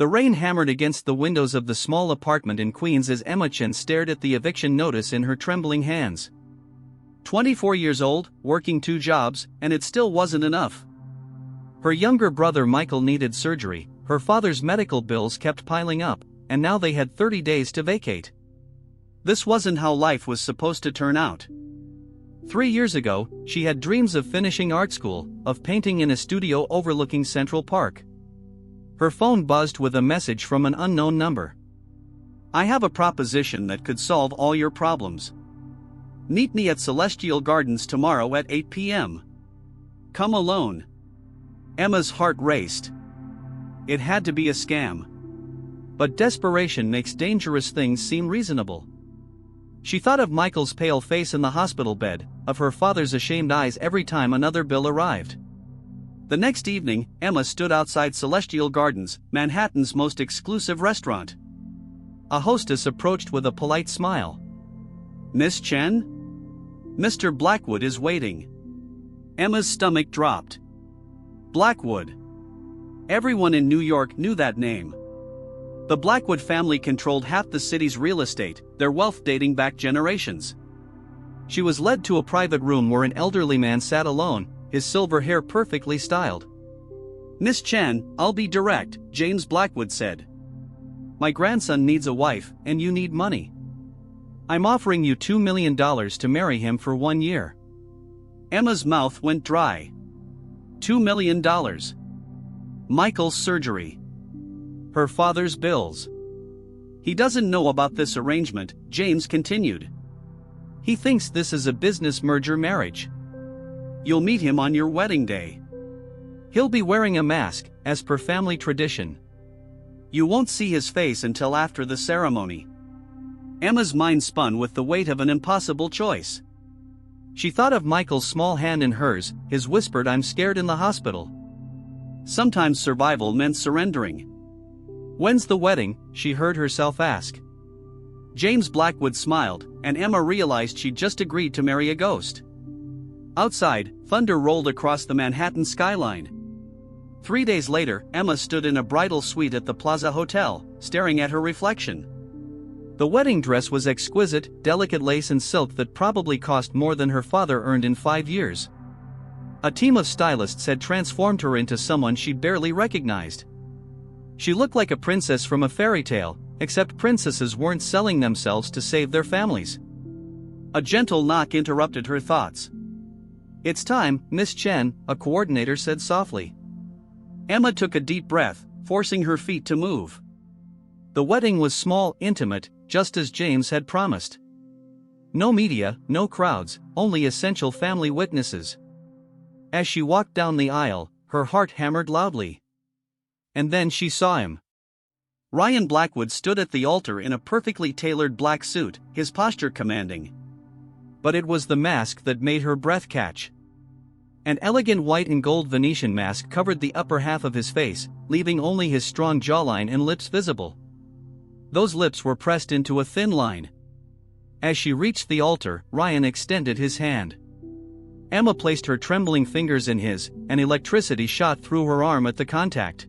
The rain hammered against the windows of the small apartment in Queens as Emma Chen stared at the eviction notice in her trembling hands. 24 years old, working 2 jobs, and it still wasn't enough. Her younger brother Michael needed surgery, her father's medical bills kept piling up, and now they had 30 days to vacate. This wasn't how life was supposed to turn out. 3 years ago, she had dreams of finishing art school, of painting in a studio overlooking Central Park. Her phone buzzed with a message from an unknown number. "I have a proposition that could solve all your problems. Meet me at Celestial Gardens tomorrow at 8 p.m. Come alone." Emma's heart raced. It had to be a scam. But desperation makes dangerous things seem reasonable. She thought of Michael's pale face in the hospital bed, of her father's ashamed eyes every time another bill arrived. The next evening, Emma stood outside Celestial Gardens, Manhattan's most exclusive restaurant. A hostess approached with a polite smile. "Miss Chen? Mr. Blackwood is waiting." Emma's stomach dropped. Blackwood. Everyone in New York knew that name. The Blackwood family controlled half the city's real estate, their wealth dating back generations. She was led to a private room where an elderly man sat alone, his silver hair perfectly styled. "Miss Chen, I'll be direct," James Blackwood said. "My grandson needs a wife, and you need money. I'm offering you $2 million to marry him for 1 year." Emma's mouth went dry. $2 million. Michael's surgery. Her father's bills. "He doesn't know about this arrangement," James continued. "He thinks this is a business merger marriage. You'll meet him on your wedding day. He'll be wearing a mask, as per family tradition. You won't see his face until after the ceremony." Emma's mind spun with the weight of an impossible choice. She thought of Michael's small hand in hers, his whispered "I'm scared" in the hospital. Sometimes survival meant surrendering. "When's the wedding?" she heard herself ask. James Blackwood smiled, and Emma realized she'd just agreed to marry a ghost. Outside, thunder rolled across the Manhattan skyline. 3 days later, Emma stood in a bridal suite at the Plaza Hotel, staring at her reflection. The wedding dress was exquisite, delicate lace and silk that probably cost more than her father earned in 5 years. A team of stylists had transformed her into someone she barely recognized. She looked like a princess from a fairy tale, except princesses weren't selling themselves to save their families. A gentle knock interrupted her thoughts. "It's time, Miss Chen," a coordinator said softly. Emma took a deep breath, forcing her feet to move. The wedding was small, intimate, just as James had promised. No media, no crowds, only essential family witnesses. As she walked down the aisle, her heart hammered loudly. And then she saw him. Ryan Blackwood stood at the altar in a perfectly tailored black suit, his posture commanding. But it was the mask that made her breath catch. An elegant white and gold Venetian mask covered the upper half of his face, leaving only his strong jawline and lips visible. Those lips were pressed into a thin line. As she reached the altar, Ryan extended his hand. Emma placed her trembling fingers in his, and electricity shot through her arm at the contact.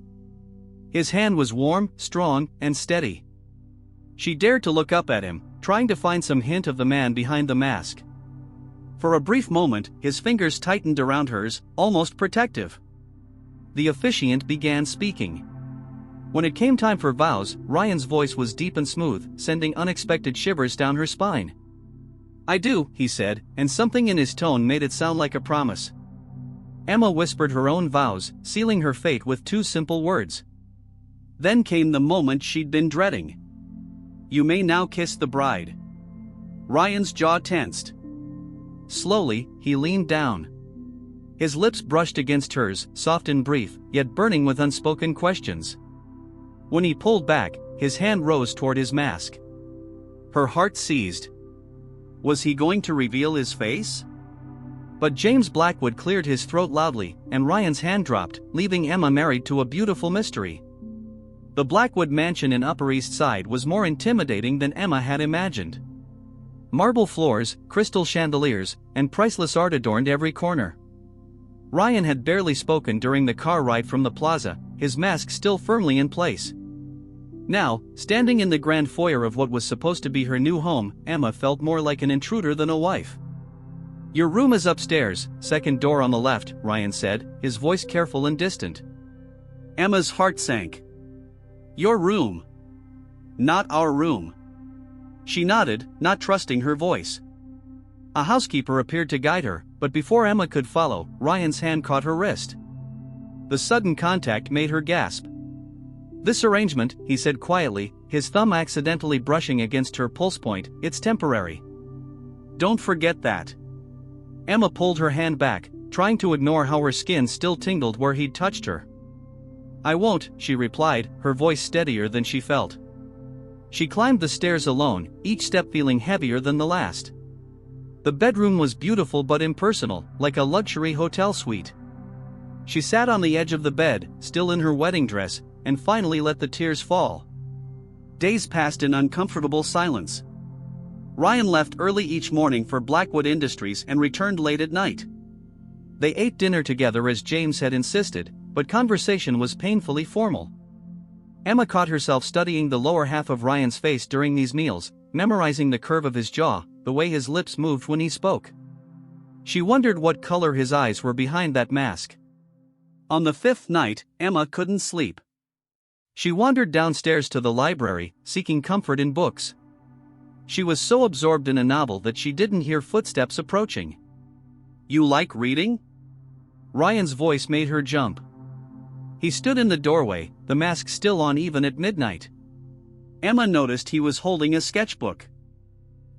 His hand was warm, strong, and steady. She dared to look up at him, trying to find some hint of the man behind the mask. For a brief moment, his fingers tightened around hers, almost protective. The officiant began speaking. When it came time for vows, Ryan's voice was deep and smooth, sending unexpected shivers down her spine. "I do," he said, and something in his tone made it sound like a promise. Emma whispered her own vows, sealing her fate with 2 simple words. Then came the moment she'd been dreading. "You may now kiss the bride." Ryan's jaw tensed. Slowly, he leaned down. His lips brushed against hers, soft and brief, yet burning with unspoken questions. When he pulled back, his hand rose toward his mask. Her heart seized. Was he going to reveal his face? But James Blackwood cleared his throat loudly, and Ryan's hand dropped, leaving Emma married to a beautiful mystery. The Blackwood mansion in Upper East Side was more intimidating than Emma had imagined. Marble floors, crystal chandeliers, and priceless art adorned every corner. Ryan had barely spoken during the car ride from the plaza, his mask still firmly in place. Now, standing in the grand foyer of what was supposed to be her new home, Emma felt more like an intruder than a wife. "Your room is upstairs, second door on the left," Ryan said, his voice careful and distant. Emma's heart sank. "Your room. Not our room." She nodded, not trusting her voice. A housekeeper appeared to guide her, but before Emma could follow, Ryan's hand caught her wrist. The sudden contact made her gasp. "This arrangement," he said quietly, his thumb accidentally brushing against her pulse point, "it's temporary. Don't forget that." Emma pulled her hand back, trying to ignore how her skin still tingled where he'd touched her. "I won't," she replied, her voice steadier than she felt. She climbed the stairs alone, each step feeling heavier than the last. The bedroom was beautiful but impersonal, like a luxury hotel suite. She sat on the edge of the bed, still in her wedding dress, and finally let the tears fall. Days passed in uncomfortable silence. Ryan left early each morning for Blackwood Industries and returned late at night. They ate dinner together as James had insisted, but conversation was painfully formal. Emma caught herself studying the lower half of Ryan's face during these meals, memorizing the curve of his jaw, the way his lips moved when he spoke. She wondered what color his eyes were behind that mask. On the fifth night, Emma couldn't sleep. She wandered downstairs to the library, seeking comfort in books. She was so absorbed in a novel that she didn't hear footsteps approaching. "You like reading?" Ryan's voice made her jump. He stood in the doorway, the mask still on even at midnight. Emma noticed he was holding a sketchbook.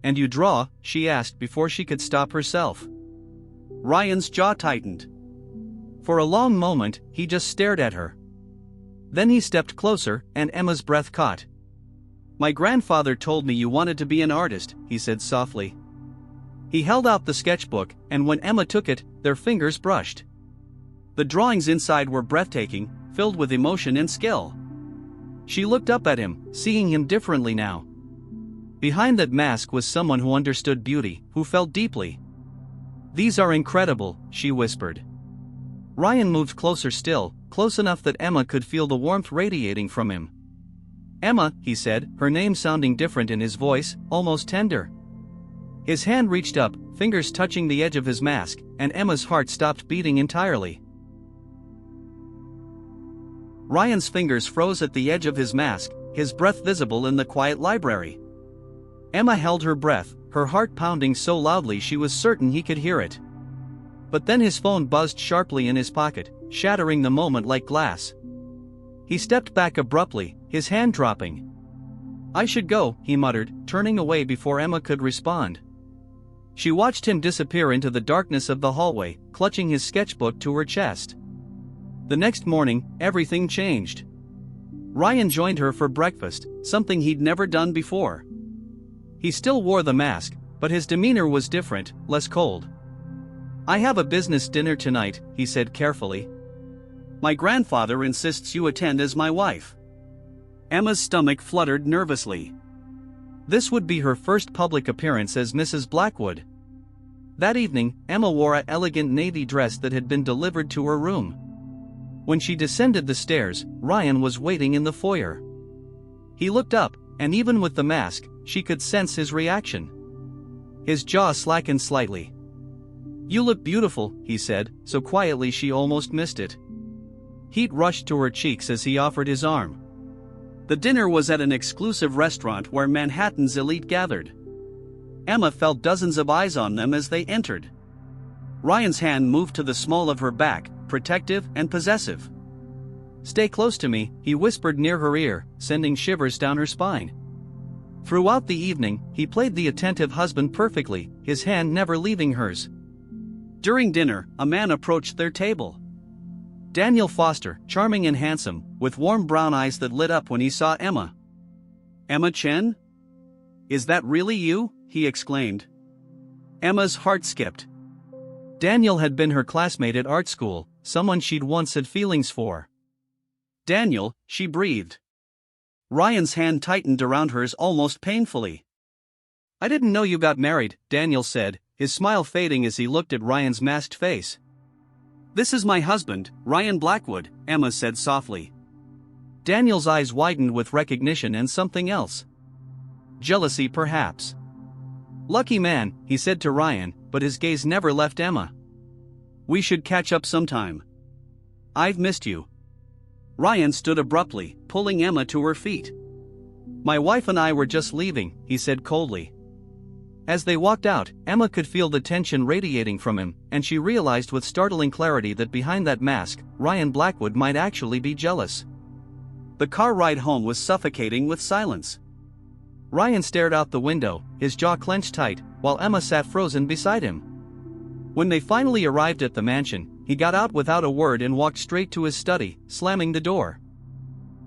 "And you draw?" she asked before she could stop herself. Ryan's jaw tightened. For a long moment, he just stared at her. Then he stepped closer, and Emma's breath caught. "My grandfather told me you wanted to be an artist," he said softly. He held out the sketchbook, and when Emma took it, their fingers brushed. The drawings inside were breathtaking, filled with emotion and skill. She looked up at him, seeing him differently now. Behind that mask was someone who understood beauty, who felt deeply. "These are incredible," she whispered. Ryan moved closer still, close enough that Emma could feel the warmth radiating from him. "Emma," he said, her name sounding different in his voice, almost tender. His hand reached up, fingers touching the edge of his mask, and Emma's heart stopped beating entirely. Ryan's fingers froze at the edge of his mask, his breath visible in the quiet library. Emma held her breath, her heart pounding so loudly she was certain he could hear it. But then his phone buzzed sharply in his pocket, shattering the moment like glass. He stepped back abruptly, his hand dropping. "I should go," he muttered, turning away before Emma could respond. She watched him disappear into the darkness of the hallway, clutching his sketchbook to her chest. The next morning, everything changed. Ryan joined her for breakfast, something he'd never done before. He still wore the mask, but his demeanor was different, less cold. "I have a business dinner tonight," he said carefully. "My grandfather insists you attend as my wife." Emma's stomach fluttered nervously. This would be her first public appearance as Mrs. Blackwood. That evening, Emma wore an elegant navy dress that had been delivered to her room. When she descended the stairs, Ryan was waiting in the foyer. He looked up, and even with the mask, she could sense his reaction. His jaw slackened slightly. "You look beautiful," he said, so quietly she almost missed it. Heat rushed to her cheeks as he offered his arm. The dinner was at an exclusive restaurant where Manhattan's elite gathered. Emma felt dozens of eyes on them as they entered. Ryan's hand moved to the small of her back, protective and possessive. "Stay close to me," he whispered near her ear, sending shivers down her spine. Throughout the evening, he played the attentive husband perfectly, his hand never leaving hers. During dinner, a man approached their table. Daniel Foster, charming and handsome, with warm brown eyes that lit up when he saw Emma. "Emma Chen? Is that really you?" he exclaimed. Emma's heart skipped. Daniel had been her classmate at art school, someone she'd once had feelings for. "Daniel," she breathed. Ryan's hand tightened around hers almost painfully. "I didn't know you got married," Daniel said, his smile fading as he looked at Ryan's masked face. "This is my husband, Ryan Blackwood," Emma said softly. Daniel's eyes widened with recognition and something else. Jealousy, perhaps. Lucky man, he said to Ryan, but his gaze never left Emma. We should catch up sometime. I've missed you. Ryan stood abruptly, pulling Emma to her feet. My wife and I were just leaving, he said coldly. As they walked out, Emma could feel the tension radiating from him, and she realized with startling clarity that behind that mask, Ryan Blackwood might actually be jealous. The car ride home was suffocating with silence. Ryan stared out the window, his jaw clenched tight, while Emma sat frozen beside him. When they finally arrived at the mansion, he got out without a word and walked straight to his study, slamming the door.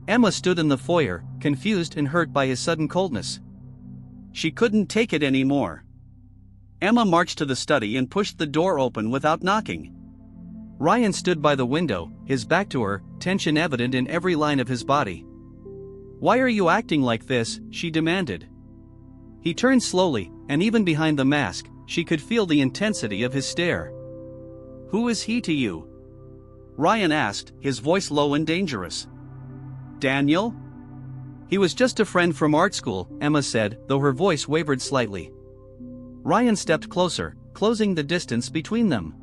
Emma stood in the foyer, confused and hurt by his sudden coldness. She couldn't take it anymore. Emma marched to the study and pushed the door open without knocking. Ryan stood by the window, his back to her, tension evident in every line of his body. Why are you acting like this? She demanded. He turned slowly, and even behind the mask, she could feel the intensity of his stare. Who is he to you? Ryan asked, his voice low and dangerous. Daniel? He was just a friend from art school, Emma said, though her voice wavered slightly. Ryan stepped closer, closing the distance between them.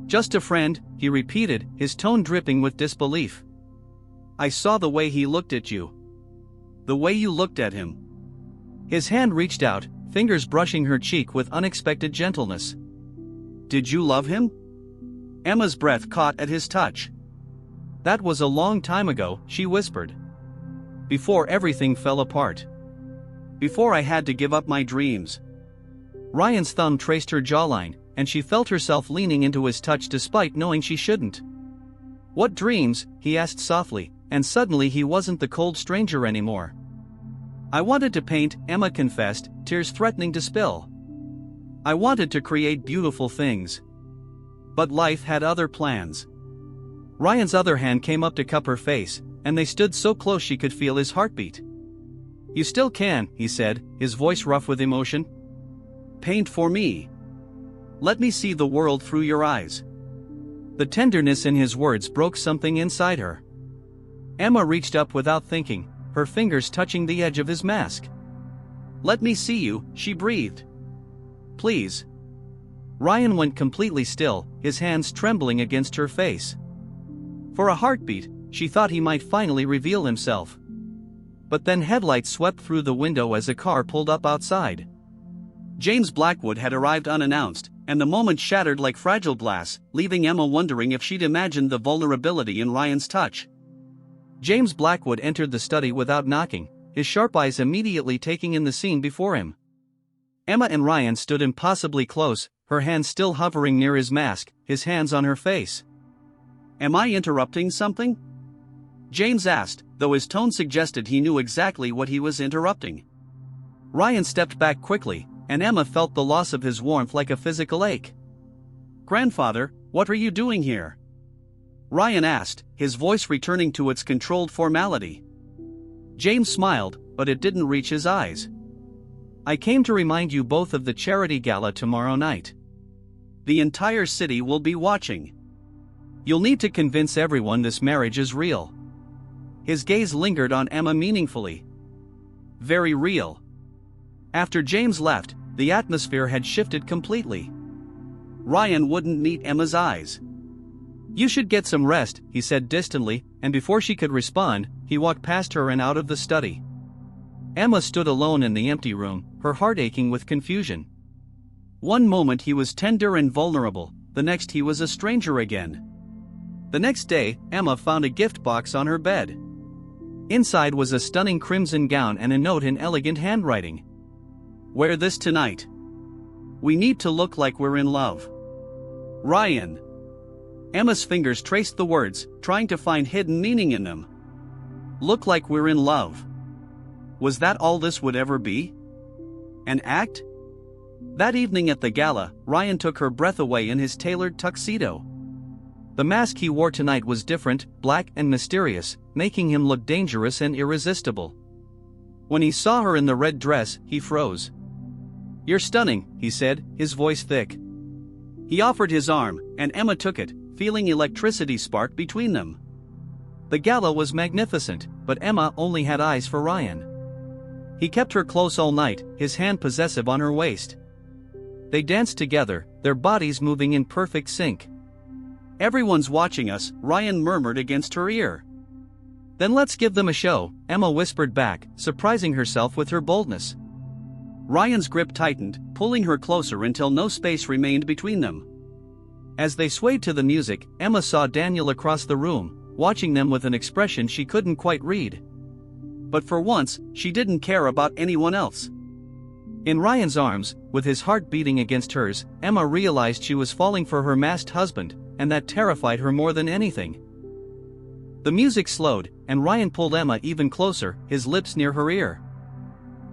Just a friend, he repeated, his tone dripping with disbelief. I saw the way he looked at you. The way you looked at him. His hand reached out, fingers brushing her cheek with unexpected gentleness. Did you love him? Emma's breath caught at his touch. That was a long time ago, she whispered. Before everything fell apart. Before I had to give up my dreams. Ryan's thumb traced her jawline, and she felt herself leaning into his touch despite knowing she shouldn't. What dreams? He asked softly, and suddenly he wasn't the cold stranger anymore. I wanted to paint, Emma confessed, tears threatening to spill. I wanted to create beautiful things. But life had other plans. Ryan's other hand came up to cup her face, and they stood so close she could feel his heartbeat. You still can, he said, his voice rough with emotion. Paint for me. Let me see the world through your eyes. The tenderness in his words broke something inside her. Emma reached up without thinking, her fingers touching the edge of his mask. Let me see you, she breathed. Please. Ryan went completely still, his hands trembling against her face. For a heartbeat, she thought he might finally reveal himself. But then headlights swept through the window as a car pulled up outside. James Blackwood had arrived unannounced, and the moment shattered like fragile glass, leaving Emma wondering if she'd imagined the vulnerability in Ryan's touch. James Blackwood entered the study without knocking, his sharp eyes immediately taking in the scene before him. Emma and Ryan stood impossibly close, her hands still hovering near his mask, his hands on her face. Am I interrupting something? James asked, though his tone suggested he knew exactly what he was interrupting. Ryan stepped back quickly, and Emma felt the loss of his warmth like a physical ache. Grandfather, what are you doing here? Ryan asked, his voice returning to its controlled formality. James smiled, but it didn't reach his eyes. I came to remind you both of the charity gala tomorrow night. The entire city will be watching. You'll need to convince everyone this marriage is real. His gaze lingered on Emma meaningfully. Very real. After James left, the atmosphere had shifted completely. Ryan wouldn't meet Emma's eyes. You should get some rest, he said distantly, and before she could respond, he walked past her and out of the study. Emma stood alone in the empty room, her heart aching with confusion. One moment he was tender and vulnerable, the next he was a stranger again. The next day, Emma found a gift box on her bed. Inside was a stunning crimson gown and a note in elegant handwriting. Wear this tonight. We need to look like we're in love. Ryan. Emma's fingers traced the words, trying to find hidden meaning in them. Look like we're in love. Was that all this would ever be? An act? That evening at the gala, Ryan took her breath away in his tailored tuxedo. The mask he wore tonight was different, black and mysterious, making him look dangerous and irresistible. When he saw her in the red dress, he froze. You're stunning, he said, his voice thick. He offered his arm, and Emma took it, feeling electricity spark between them. The gala was magnificent, but Emma only had eyes for Ryan. He kept her close all night, his hand possessive on her waist. They danced together, their bodies moving in perfect sync. "Everyone's watching us," Ryan murmured against her ear. "Then let's give them a show," Emma whispered back, surprising herself with her boldness. Ryan's grip tightened, pulling her closer until no space remained between them. As they swayed to the music, Emma saw Daniel across the room, watching them with an expression she couldn't quite read. But for once, she didn't care about anyone else. In Ryan's arms, with his heart beating against hers, Emma realized she was falling for her masked husband, and that terrified her more than anything. The music slowed, and Ryan pulled Emma even closer, his lips near her ear.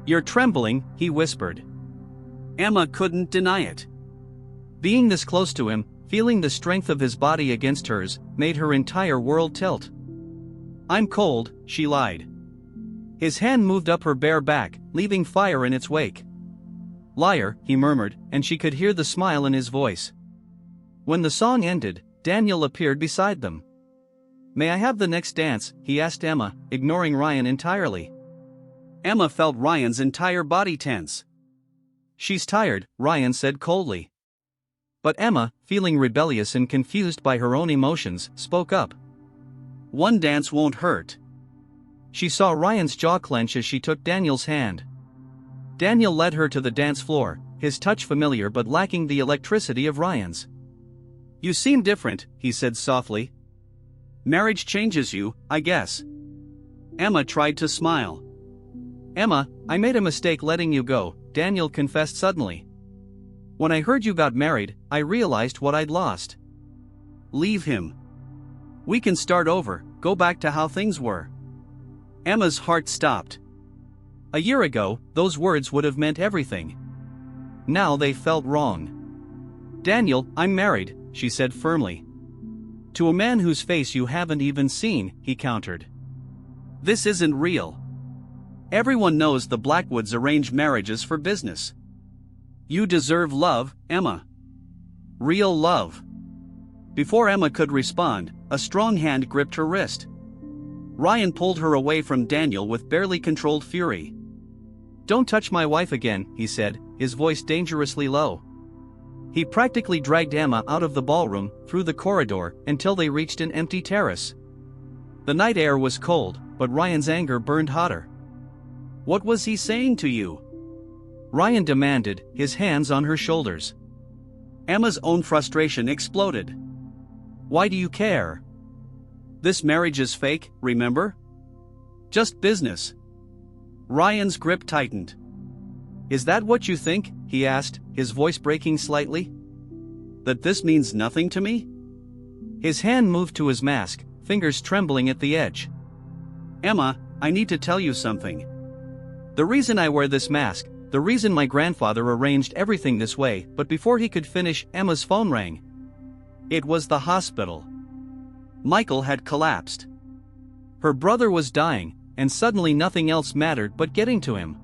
"You're trembling," he whispered. Emma couldn't deny it. Being this close to him, feeling the strength of his body against hers, made her entire world tilt. "I'm cold," she lied. His hand moved up her bare back, leaving fire in its wake. "Liar," he murmured, and she could hear the smile in his voice. When the song ended, Daniel appeared beside them. "May I have the next dance?" he asked Emma, ignoring Ryan entirely. Emma felt Ryan's entire body tense. "She's tired," Ryan said coldly. But Emma, feeling rebellious and confused by her own emotions, spoke up. "One dance won't hurt." She saw Ryan's jaw clench as she took Daniel's hand. Daniel led her to the dance floor, his touch familiar but lacking the electricity of Ryan's. "You seem different," he said softly. "Marriage changes you, I guess." Emma tried to smile. "Emma, I made a mistake letting you go," Daniel confessed suddenly. "When I heard you got married, I realized what I'd lost." "Leave him. We can start over, go back to how things were." Emma's heart stopped. A year ago, those words would have meant everything. Now they felt wrong. "Daniel, I'm married," she said firmly. "To a man whose face you haven't even seen," he countered. "This isn't real. Everyone knows the Blackwoods arrange marriages for business. You deserve love, Emma. Real love." Before Emma could respond, a strong hand gripped her wrist. Ryan pulled her away from Daniel with barely controlled fury. "Don't touch my wife again," he said, his voice dangerously low. He practically dragged Emma out of the ballroom, through the corridor, until they reached an empty terrace. The night air was cold, but Ryan's anger burned hotter. "What was he saying to you?" Ryan demanded, his hands on her shoulders. Emma's own frustration exploded. "Why do you care? This marriage is fake, remember? Just business." Ryan's grip tightened. "Is that what you think?" he asked, his voice breaking slightly. "That this means nothing to me?" His hand moved to his mask, fingers trembling at the edge. "Emma, I need to tell you something. The reason I wear this mask, the reason my grandfather arranged everything this way," but before he could finish, Emma's phone rang. It was the hospital. Michael had collapsed. Her brother was dying, and suddenly nothing else mattered but getting to him.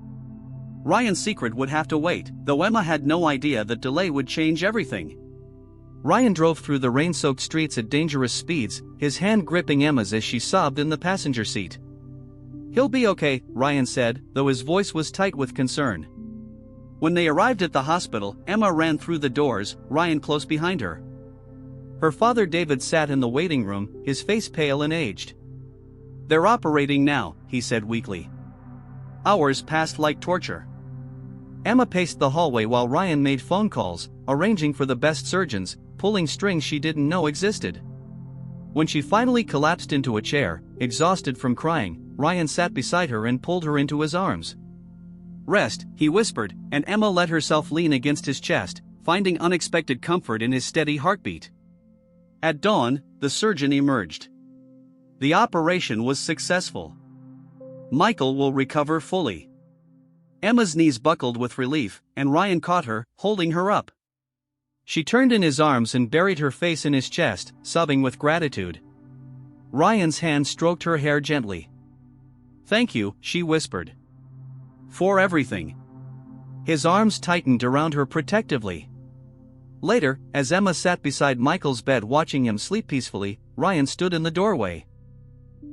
Ryan's secret would have to wait, though Emma had no idea that delay would change everything. Ryan drove through the rain-soaked streets at dangerous speeds, his hand gripping Emma's as she sobbed in the passenger seat. "He'll be okay," Ryan said, though his voice was tight with concern. When they arrived at the hospital, Emma ran through the doors, Ryan close behind her. Her father David sat in the waiting room, his face pale and aged. "They're operating now," he said weakly. Hours passed like torture. Emma paced the hallway while Ryan made phone calls, arranging for the best surgeons, pulling strings she didn't know existed. When she finally collapsed into a chair, exhausted from crying, Ryan sat beside her and pulled her into his arms. "Rest," he whispered, and Emma let herself lean against his chest, finding unexpected comfort in his steady heartbeat. At dawn, the surgeon emerged. The operation was successful. Michael will recover fully. Emma's knees buckled with relief, and Ryan caught her, holding her up. She turned in his arms and buried her face in his chest, sobbing with gratitude. Ryan's hand stroked her hair gently. "Thank you," she whispered. "For everything." His arms tightened around her protectively. Later, as Emma sat beside Michael's bed watching him sleep peacefully, Ryan stood in the doorway.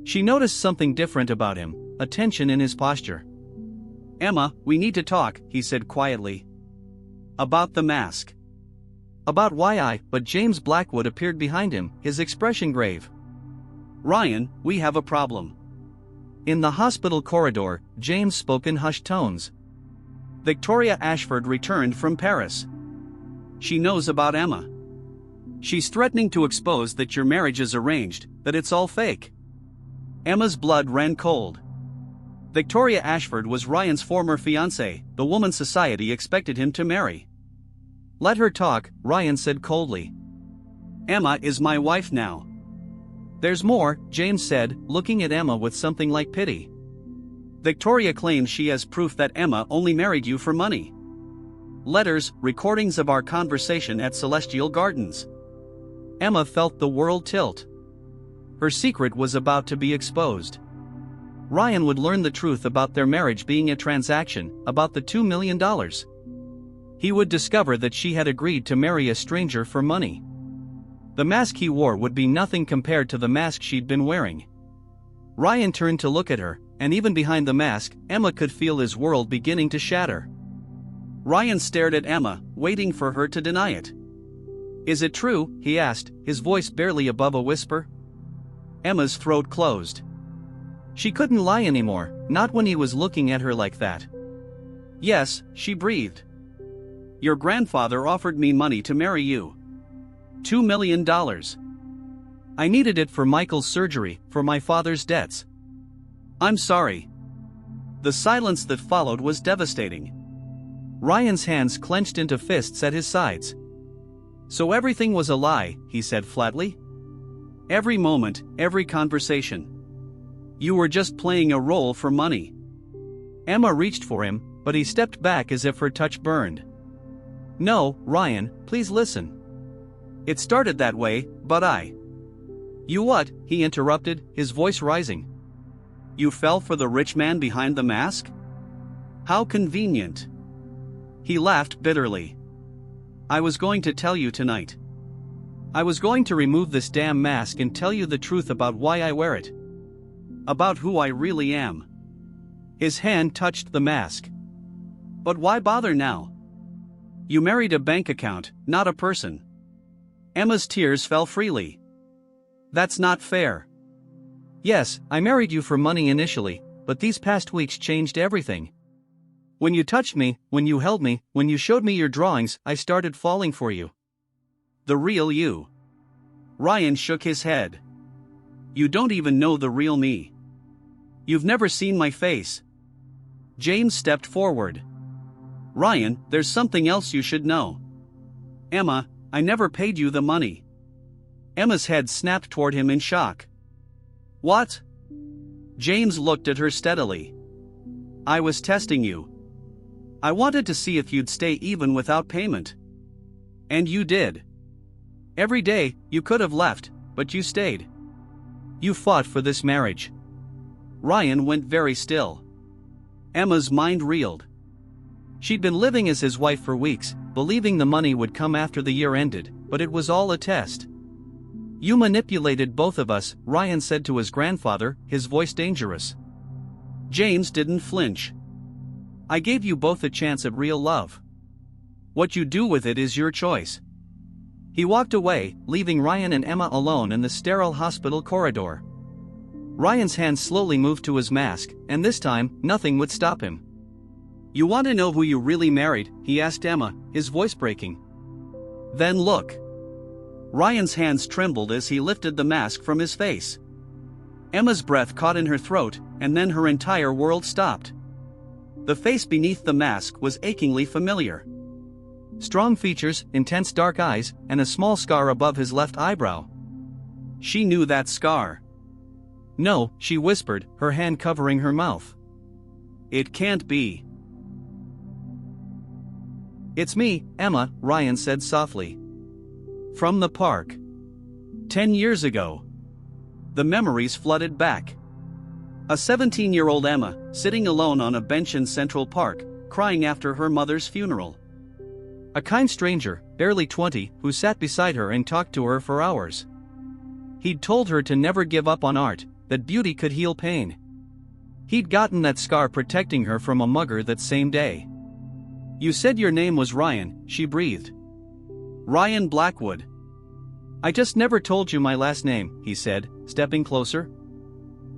She noticed something different about him, a tension in his posture. "Emma, we need to talk," he said quietly. "About the mask." "About why but James Blackwood appeared behind him, his expression grave. "Ryan, we have a problem." In the hospital corridor, James spoke in hushed tones. "Victoria Ashford returned from Paris. She knows about Emma. She's threatening to expose that your marriage is arranged, that it's all fake." Emma's blood ran cold. Victoria Ashford was Ryan's former fiancée, the woman society expected him to marry. "Let her talk," Ryan said coldly. "Emma is my wife now." "There's more," James said, looking at Emma with something like pity. "Victoria claims she has proof that Emma only married you for money. Letters, recordings of our conversation at Celestial Gardens." Emma felt the world tilt. Her secret was about to be exposed. Ryan would learn the truth about their marriage being a transaction, about the $2 million. He would discover that she had agreed to marry a stranger for money. The mask he wore would be nothing compared to the mask she'd been wearing. Ryan turned to look at her, and even behind the mask, Emma could feel his world beginning to shatter. Ryan stared at Emma, waiting for her to deny it. "Is it true?" he asked, his voice barely above a whisper. Emma's throat closed. She couldn't lie anymore, not when he was looking at her like that. "Yes," she breathed. "Your grandfather offered me money to marry you. $2 million. I needed it for Michael's surgery, for my father's debts." "I'm sorry." The silence that followed was devastating. Ryan's hands clenched into fists at his sides. "So everything was a lie," he said flatly. "Every moment, every conversation. You were just playing a role for money." Emma reached for him, but he stepped back as if her touch burned. "No, Ryan, please listen. It started that way, but You what?" he interrupted, his voice rising. "You fell for the rich man behind the mask? How convenient." He laughed bitterly. "I was going to tell you tonight. I was going to remove this damn mask and tell you the truth about why I wear it. About who I really am." His hand touched the mask. "But why bother now? You married a bank account, not a person." Emma's tears fell freely. "That's not fair." "Yes, I married you for money initially, but these past weeks changed everything. When you touched me, when you held me, when you showed me your drawings, I started falling for you. The real you." Ryan shook his head. "You don't even know the real me. You've never seen my face." James stepped forward. "Ryan, there's something else you should know. Emma, I never paid you the money." Emma's head snapped toward him in shock. "What?" James looked at her steadily. "I was testing you. I wanted to see if you'd stay even without payment. And you did. Every day, you could have left, but you stayed. You fought for this marriage." Ryan went very still. Emma's mind reeled. She'd been living as his wife for weeks, believing the money would come after the year ended, but it was all a test. "You manipulated both of us," Ryan said to his grandfather, his voice dangerous. James didn't flinch. "I gave you both a chance at real love. What you do with it is your choice." He walked away, leaving Ryan and Emma alone in the sterile hospital corridor. Ryan's hand slowly moved to his mask, and this time, nothing would stop him. "You want to know who you really married?" he asked Emma, his voice breaking. "Then look." Ryan's hands trembled as he lifted the mask from his face. Emma's breath caught in her throat, and then her entire world stopped. The face beneath the mask was achingly familiar. Strong features, intense dark eyes, and a small scar above his left eyebrow. She knew that scar. "No," she whispered, her hand covering her mouth. "It can't be." "It's me, Emma," Ryan said softly. "From the park. 10 years ago." The memories flooded back. A 17-year-old Emma, sitting alone on a bench in Central Park, crying after her mother's funeral. A kind stranger, barely 20, who sat beside her and talked to her for hours. He'd told her to never give up on art, that beauty could heal pain. He'd gotten that scar protecting her from a mugger that same day. "You said your name was Ryan," she breathed. "Ryan Blackwood." "I just never told you my last name," he said, stepping closer.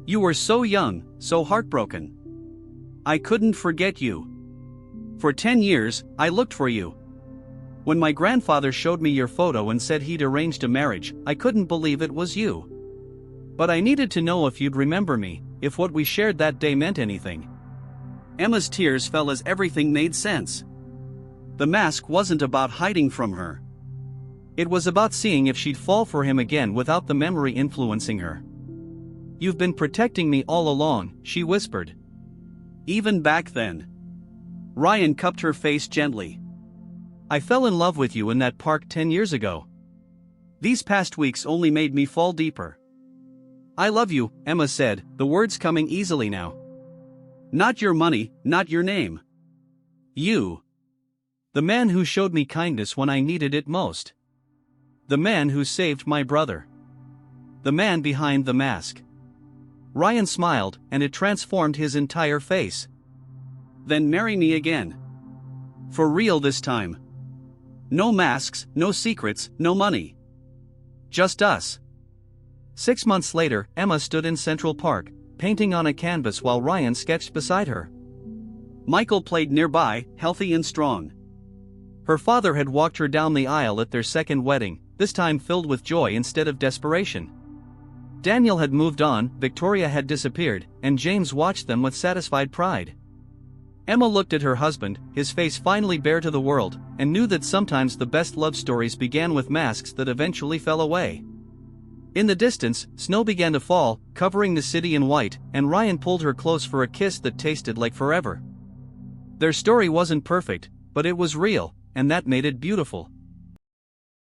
"You were so young, so heartbroken. I couldn't forget you. For 10 years, I looked for you. When my grandfather showed me your photo and said he'd arranged a marriage, I couldn't believe it was you. But I needed to know if you'd remember me, if what we shared that day meant anything." Emma's tears fell as everything made sense. The mask wasn't about hiding from her. It was about seeing if she'd fall for him again without the memory influencing her. "You've been protecting me all along," she whispered. "Even back then." Ryan cupped her face gently. "I fell in love with you in that park 10 years ago. These past weeks only made me fall deeper." "I love you," Emma said, the words coming easily now. "Not your money, not your name. You. The man who showed me kindness when I needed it most. The man who saved my brother. The man behind the mask." Ryan smiled, and it transformed his entire face. "Then marry me again. For real this time. No masks, no secrets, no money. Just us." 6 months later, Emma stood in Central Park, painting on a canvas while Ryan sketched beside her. Michael played nearby, healthy and strong. Her father had walked her down the aisle at their second wedding, this time filled with joy instead of desperation. Daniel had moved on, Victoria had disappeared, and James watched them with satisfied pride. Emma looked at her husband, his face finally bare to the world, and knew that sometimes the best love stories began with masks that eventually fell away. In the distance, snow began to fall, covering the city in white, and Ryan pulled her close for a kiss that tasted like forever. Their story wasn't perfect, but it was real, and that made it beautiful.